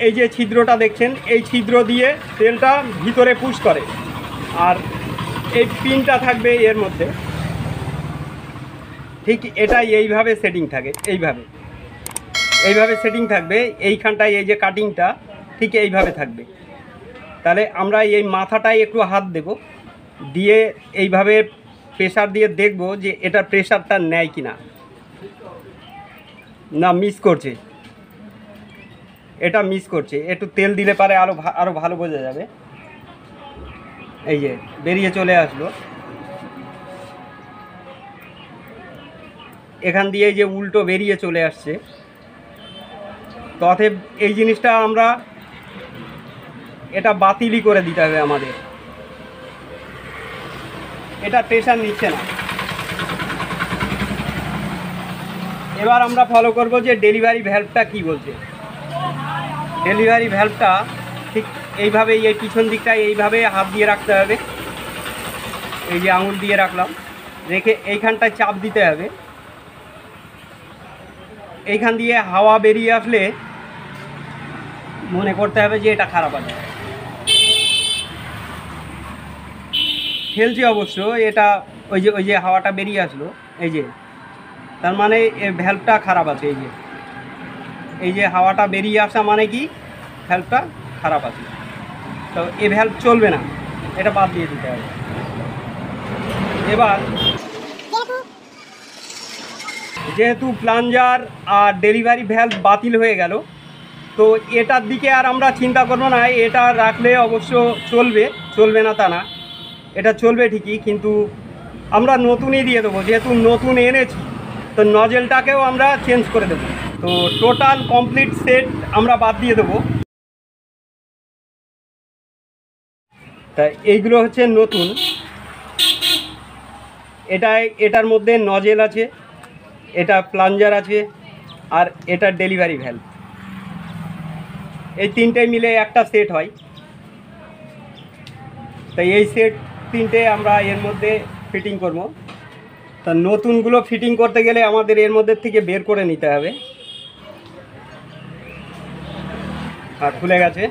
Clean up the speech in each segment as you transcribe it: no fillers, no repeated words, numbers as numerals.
এই যে ছিদ্রটা দেখছেন, এই ছিদ্র দিয়ে তেলটা ভিতরে পুশ করে, আর এই পিনটা থাকবে এর মধ্যে। ঠিক এটাই এইভাবে সেটিং থাকে, এইভাবে সেটিং থাকবে। এইখানটায় এই যে কাটিংটা ঠিক এইভাবে থাকবে। তাহলে আমরা এই মাথাটায় একটু হাত দেব, দিয়ে এইভাবে প্রেসার দিয়ে দেখব যে এটার প্রেসারটা নেয় কি না, না মিস করছে, এটা মিস করছে। একটু তেল দিলে পারে আরও ভালো বোঝা যাবে। এই যে বেরিয়ে চলে আসলো, এখান দিয়ে যে উল্টো বেরিয়ে চলে আসছে। তো অতএব এই জিনিসটা আমরা এটা বাতিলই করে দিতে হবে আমাদের, এটা প্রেশার নিচ্ছে না। এবার আমরা ফলো করব যে ডেলিভারি ভ্যালভটা কি বলছে। ডেলিভারি ভ্যালভটা ঠিক এইভাবে, এই পিছন দিকটা এইভাবে হাত দিয়ে রাখতে হবে। এই যে আঙুল দিয়ে রাখলাম, রেখে এইখানটায় চাপ দিতে হবে। এইখান দিয়ে হাওয়া বেরিয়ে আসলে মনে করতে হবে যে এটা খারাপ আছে। খেলছে অবশ্য এটা, ওই যে হাওয়াটা বেরিয়ে আসলো, এই যে তার মানে ভ্যালভটা খারাপ আছে। এই যে হাওয়াটা বেরিয়ে আসা মানে কি ভ্যালভটা খারাপ আছে। তো এই ভ্যালভ চলবে না, এটা বাদ দিয়ে দিতে হবে। এবার যেহেতু প্লাঞ্জার আর ডেলিভারি ভ্যালভ বাতিল হয়ে গেল, তো এটার দিকে আর আমরা চিন্তা করবো না। এটা রাখলে অবশ্য চলবে না তা না, এটা চলবে ঠিকই, কিন্তু আমরা নতুনই দিয়ে দেবো। যেহেতু নতুন এনেছি, তো নজেলটাকেও আমরা চেঞ্জ করে দেবো। তো টোটাল কমপ্লিট সেট আমরা বাদ দিয়ে দেবো। তা এইগুলো হচ্ছে নতুন। এটার মধ্যে নজেল আছে, এটা প্লাঞ্জার আছে, আর এটা ডেলিভারি ভ্যালভ। এই তিনটে মিলে একটা সেট হয়। তাই এই সেট তিনটে আমরা এর মধ্যে ফিটিং করব। তা নতুনগুলো ফিটিং করতে গেলে আমাদের এর মধ্যে থেকে বের করে নিতে হবে। আর খুলে গেছে,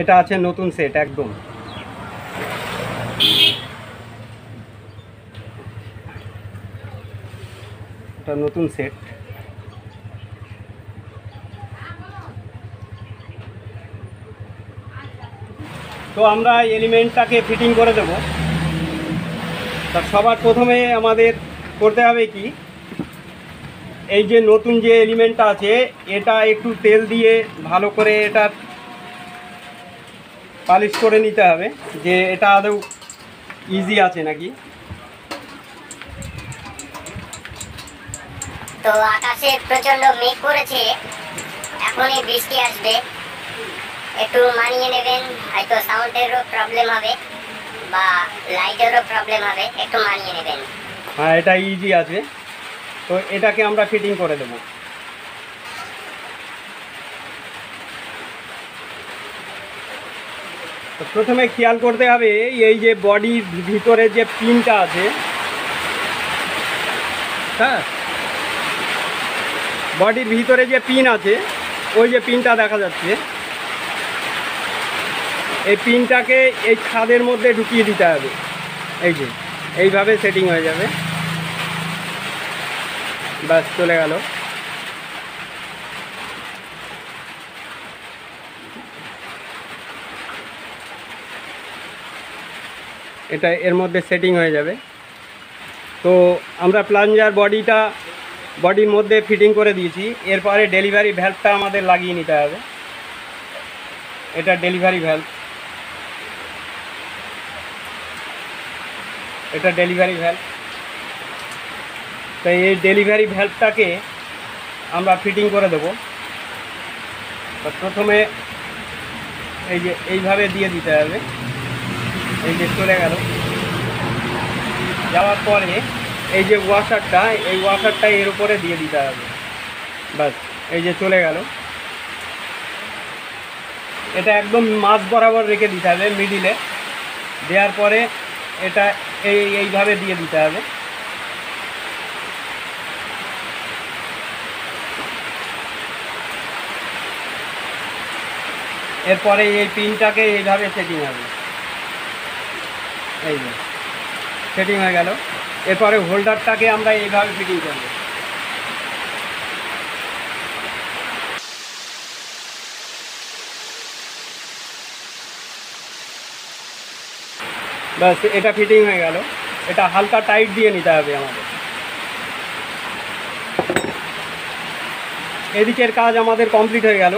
এটা আছে নতুন সেট একদম। এটা নতুন সেট। তো আমরা এলিমেন্টটাকে ফিটিং করে দেব। তা সবার প্রথমে আমাদের করতে হবে কি, এই যে নতুন যে এলিমেন্টটা আছে, এটা একটু তেল দিয়ে ভালো করে এটা পালিশ করে নিতে হবে যে এটা আদৌ ইজি আছে নাকি। তো আকাশে প্রচন্ড মেঘ করেছে, এখনই বৃষ্টি আসবে, একটু মানিয়ে নেবেন। হয়তো সাউন্ডেরও প্রবলেম হবে বা লাইটেরও প্রবলেম হবে, একটু মানিয়ে নেবেন। হ্যাঁ, এটা ইজি আছে। তো এটাকে আমরা ফিটিং করে দেব। তো প্রথমে খেয়াল করতে হবে এই যে বডির ভিতরে যে পিনটা আছে, হ্যাঁ, বডির ভিতরে যে পিন আছে, ওই যে পিনটা দেখা যাচ্ছে, এই পিনটাকে এই ছাদের মধ্যে ঢুকিয়ে দিতে হবে। এই যে এইভাবে সেটিং হয়ে যাবে, ব্যাস চলে গেল। এটা এর মধ্যে সেটিং হয়ে যাবে। তো আমরা প্লাঞ্জার বডির মধ্যে ফিটিং করে দিয়েছি। এরপরে ডেলিভারি ভ্যালভটা আমাদের লাগিয়ে নিতে হবে। এটা ডেলিভারি ভ্যালভ, এটা ডেলিভারি ভ্যালভ। তাই এই ডেলিভারি ভ্যালভটাকে আমরা ফিটিং করে দেব। তো প্রথমে এই যে এইভাবে দিয়ে দিতে হবে। এই যে চলে গেল, যাওয়ার পরে এই যে ওয়াশারটা, এই ওয়াশারটা এর উপরে দিয়ে দিতে হবে। ব্যাস, এই যে চলে গেল। এটা একদম মাঝ বরাবর রেখে দিতে হবে, মিডিলে। দেওয়ার পরে এটা এইভাবে দিয়ে দিতে হবে। এরপরে এই পিনটাকে এইভাবে সেটিং হবে, এই যে সেটিং হয়ে গেল। এরপরে হোল্ডারটাকে আমরা এইভাবে ফিটিং করব। ব্যাস, এটা ফিটিং হয়ে গেল। এটা হালকা টাইট দিয়ে নিতে হবে আমাদের। এদিকের কাজ আমাদের কমপ্লিট হয়ে গেল।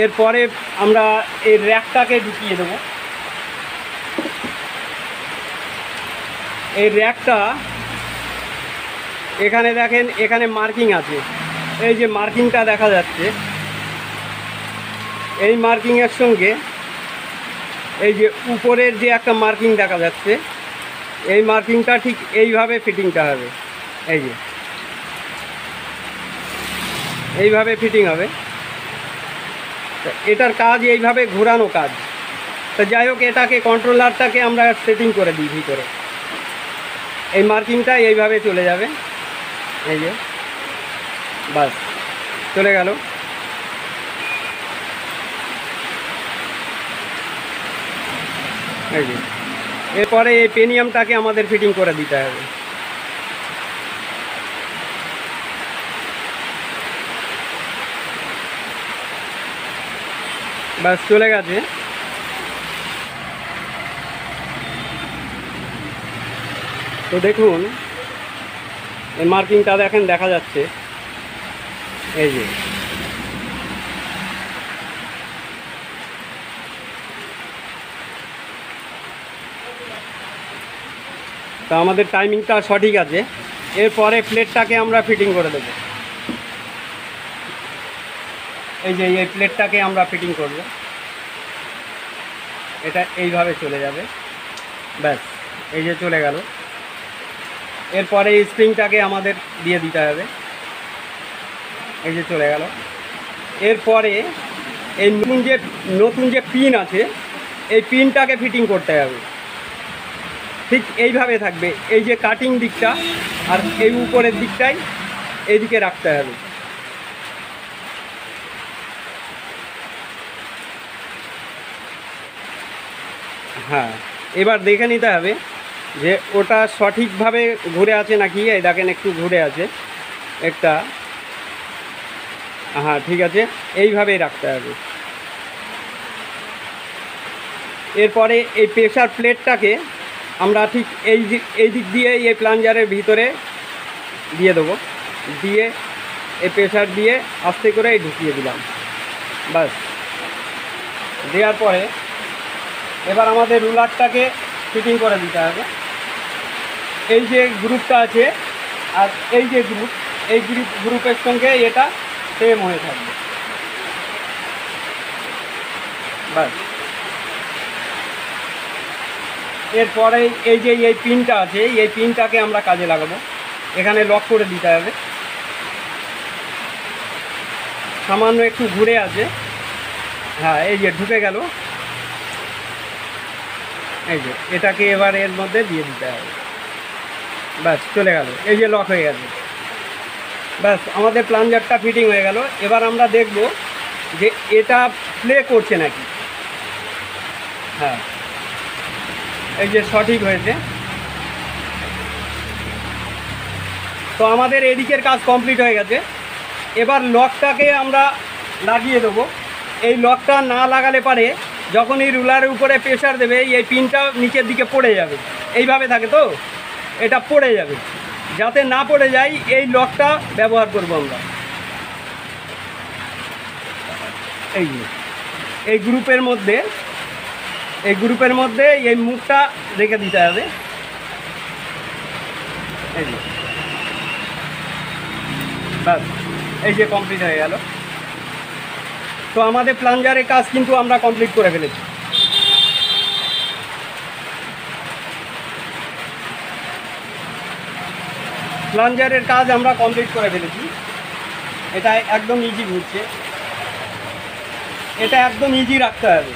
এরপরে আমরা এই র্যাকটাকে ঢুকিয়ে দেবো। এই র্যাকটা এখানে দেখেন, এখানে মার্কিং আছে, এই যে মার্কিংটা দেখা যাচ্ছে, এই মার্কিংয়ের সঙ্গে এই যে উপরের যে একটা মার্কিং দেখা যাচ্ছে, এই মার্কিংটা ঠিক এইভাবে ফিটিংটা হবে, এই যে এইভাবে ফিটিং হবে। এটার কাজ এইভাবে ঘোরানো কাজ। তো যাই হোক, এটাকে কন্ট্রোলারটাকে আমরা সেটিং করে দিই ভিতরে। এই মার্কিংটা এইভাবে চলে যাবে, এই যে বাস চলে গেল। এই যে এরপরে এই পেনিয়ামটাকে আমাদের ফিটিং করে দিতে হবে। বাস চলে গেছে। তো দেখুন, এই মার্কিংটা দেখেন দেখা যাচ্ছে, এই যে তো আমাদের টাইমিংটা সঠিক আছে। এরপরে প্লেটটাকে আমরা ফিটিং করে দেব। এই যে এই প্লেটটাকে আমরা ফিটিং করব, এটা এইভাবে চলে যাবে। ব্যাস, এই যে চলে গেল। এরপরে এই স্প্রিংটাকে আমাদের দিয়ে দিতে হবে, এই যে চলে গেল। এরপরে এই নতুন যে পিন আছে, এই পিনটাকে ফিটিং করতে হবে। ঠিক এইভাবে থাকবে, এই যে কাটিং দিকটা আর এই উপরের দিকটাই এইদিকে রাখতে হবে। হ্যাঁ, এবার দেখে নিতে হবে যে ওটা সঠিকভাবে ঘুরে আছে নাকি। এই দেখেন একটু ঘুরে আছে একটা, হ্যাঁ ঠিক আছে, এইভাবেই রাখতে হবে। এরপরে এই প্রেসার প্লেটটাকে আমরা ঠিক এই দিক দিয়ে এই প্লাঞ্জারের ভিতরে দিয়ে দেবো, দিয়ে এই প্রেসার দিয়ে আস্তে করে ঢুকিয়ে দিলাম। বাস, দেওয়ার পরে এবার আমাদের রুলারটাকে ফিটিং করে দিতে হবে। এই যে গ্রুপটা আছে আর এই যে গ্রুপের সঙ্গে এটা সেম হয়ে থাকবে। বাস, এরপরে এই যে এই পিনটা আছে, এই পিনটাকে আমরা কাজে লাগাবো। এখানে লক করে দিতে হবে। সামান্য একটু ঘুরে আছে, হ্যাঁ এই যে ঢুকে গেল। এই যে এটাকে এবার এর মধ্যে দিয়ে দিতে হবে। ব্যাস চলে গেল, এই যে লক হয়ে গেছে। ব্যাস, আমাদের প্লাঞ্জারটা ফিটিং হয়ে গেল। এবার আমরা দেখব যে এটা প্লে করছে নাকি। হ্যাঁ, এই যে সঠিক হয়েছে। তো আমাদের এদিকের কাজ কমপ্লিট হয়ে গেছে। এবার লকটাকে আমরা লাগিয়ে দেবো। এই লকটা না লাগালে পারে যখন এই রুলারের উপরে প্রেসার দেবে, এই পিনটা নিচের দিকে পড়ে যাবে। এইভাবে থাকে তো, এটা পড়ে যাবে। যাতে না পড়ে যায় এই লকটা ব্যবহার করব আমরা। এই গ্রুপের মধ্যে এই মুখটা রেখে দিতে হবে। এই যে বাস, এই যে কমপ্লিট হয়ে গেল। তো আমাদের প্লাঞ্জারের কাজ কিন্তু আমরা কমপ্লিট করে ফেলেছি। প্লাঞ্জারের কাজ আমরা কমপ্লিট করে ফেলেছি। এটা একদম ইজি ঘুরছে, এটা একদম ইজি রাখতে হবে।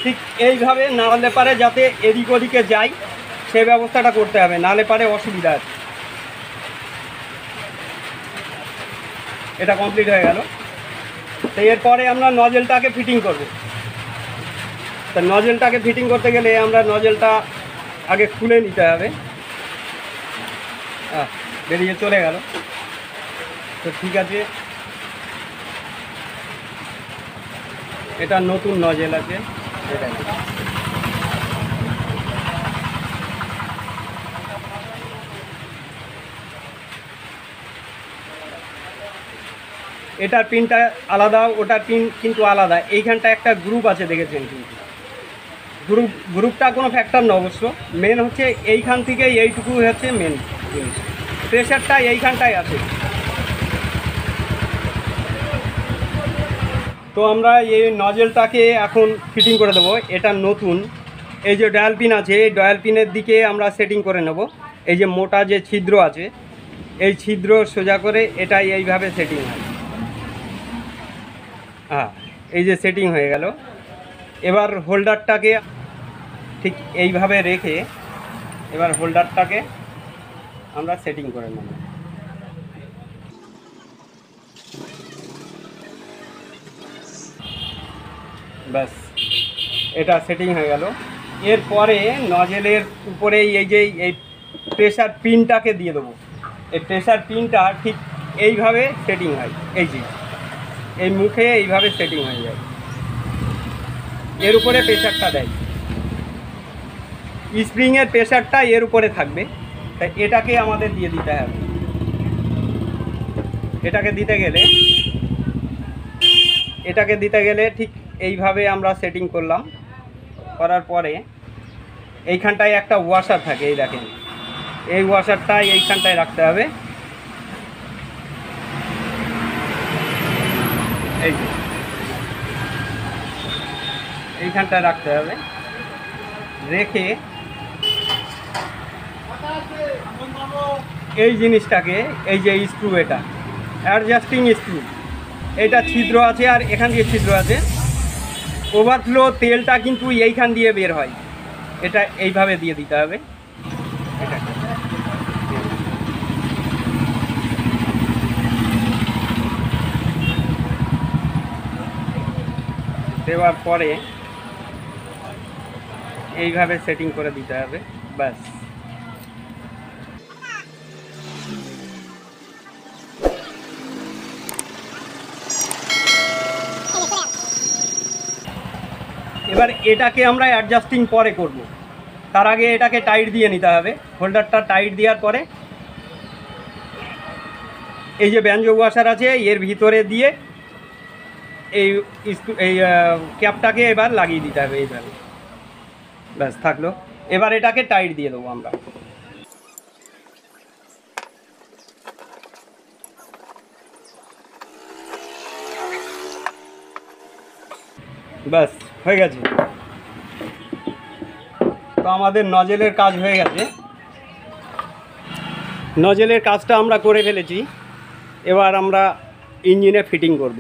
ঠিক এইভাবে, না হলে পারে যাতে এদিক ওদিকে যাই সেই ব্যবস্থাটা করতে হবে, নাহলে পারে অসুবিধা আছে। এটা কমপ্লিট হয়ে গেল। তো এরপরে আমরা নজেলটাকে ফিটিং করব। তা নজেলটাকে ফিটিং করতে গেলে আমরা নজেলটা আগে খুলে নিতে হবে। বেরিয়ে চলে গেল। তো ঠিক আছে, এটা নতুন নজেল আছে, এটা এটার পিনটা আলাদা, ওটার পিন কিন্তু আলাদা। এইখানটা একটা গ্রুপ আছে দেখেছেন, কিন্তু গ্রুপটা কোনো ফ্যাক্টর না অবশ্য। মেন হচ্ছে এইখান থেকে এইটুকু হচ্ছে মেন জিনিস, প্রেশারটা এইখানটায় আছে। তো আমরা এই নজেলটাকে এখন ফিটিং করে দেবো। এটা নতুন, এই যে ডয়াল পিন আছে, এই ডয়াল পিনের দিকে আমরা সেটিং করে নেব। এই যে মোটা যে ছিদ্র আছে, এই ছিদ্র সোজা করে এটা এইভাবে সেটিং হয়। এই যে সেটিং হয়ে গেল। এবার হোল্ডারটাকে ঠিক এইভাবে রেখে এবার হোল্ডারটাকে আমরা সেটিং করে নেব। ব্যাস, এটা সেটিং হয়ে গেল। এরপরে নজেলের উপরেই এই যে এই প্রেশার পিনটাকে দিয়ে দেবো। এই প্রেশার পিনটা ঠিক এইভাবে সেটিং হয়, এই যে এই মুখে এইভাবে সেটিং হয়ে যায়, এর উপরে প্রেশারটা দেয়। স্প্রিংয়ের প্রেশারটা এর উপরে থাকবে, তাই এটাকে আমাদের দিয়ে দিতে হবে। এটাকে দিতে গেলে ঠিক এইভাবে আমরা সেটিং করলাম। করার পরে এইখানটায় একটা ওয়াশার থাকে, এই দেখেন, এই ওয়াশারটা এইখানটায় রাখতে হবে। এই যে এইখানটায় রাখতে হবে, রেখে এই জিনিসটাকে, এই যে স্ক্রু, এটা অ্যাডজাস্টিং স্ক্রু, এটা ছিদ্র আছে আর এখান দিয়ে ছিদ্র আছে। ওভারফ্লো তেলটা কিন্তু এইখান দিয়ে বের হয়, এটা এইভাবে দিয়ে দিতে হবে। এটা দেওয়ার পরে এইভাবে সেটিং করে দিতে হবে, ব্যাস। এবার এটাকে আমরা অ্যাডজাস্টিং পরে করব, তার আগে এটাকে টাইট দিয়ে নিতে হবে। হোল্ডারটা টাইট দেওয়ার পরে এই যে ব্যঞ্জ ওয়াশার আছে, এর ভিতরে দিয়ে এই ক্যাপটাকে এবার লাগিয়ে দিতে হবে এইভাবে, ব্যাস থাকলো। এবার এটাকে টাইট দিয়ে দেবো আমরা, ব্যাস হয়ে গেছে। তো আমাদের নজেলের কাজ হয়ে গেছে, নজেলের কাজটা আমরা করে ফেলেছি। এবার আমরা ইঞ্জিনে ফিটিং করব।